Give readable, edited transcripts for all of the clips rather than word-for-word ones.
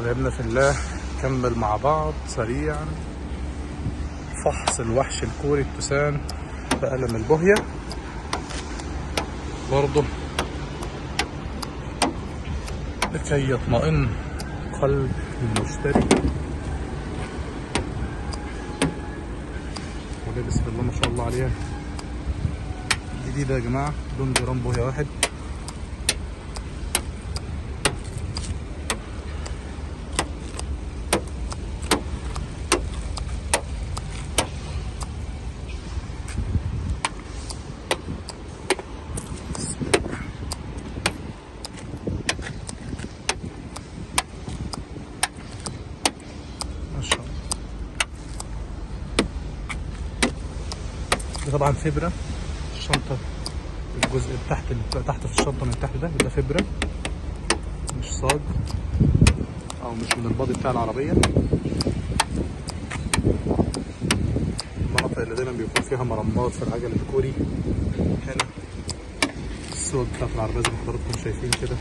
حبايبنا في الله، نكمل مع بعض سريعا فحص الوحش الكوري التوسان بقلم البوهية برضه لكي يطمئن قلب المشتري. وده بسم الله ما شاء الله عليها جديدة يا جماعة، لون جرام بوهية واحد. ده طبعا فبرة الشنطة، الجزء اللي تحت في الشنطة من تحت ده فبرة، مش صاج او مش من البادي بتاع العربية. المناطق اللي دايما بيكون فيها مرمات في العجل الكوري هنا السوق بتاعت العربية زي ما حضراتكم شايفين كده،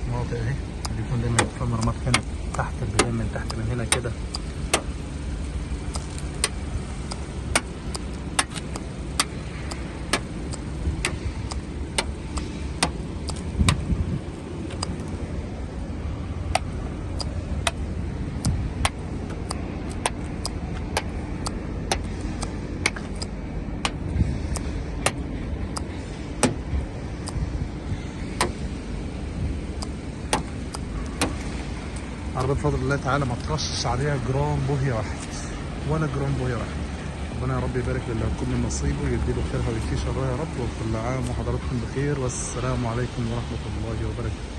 المناطق اهي اللي بيكون دايما فيها مرمات هنا تحت البداية من تحت من هنا كده. عربية بفضل الله تعالى ما ترشش عليها جرام بوهية واحد ولا جرام بوهية واحد. ربنا يا رب يبارك للي هيكون من نصيبه ويديله خيرها ويكفيه شرها يا رب، وكل عام وحضراتكم بخير، والسلام عليكم ورحمة الله وبركاته.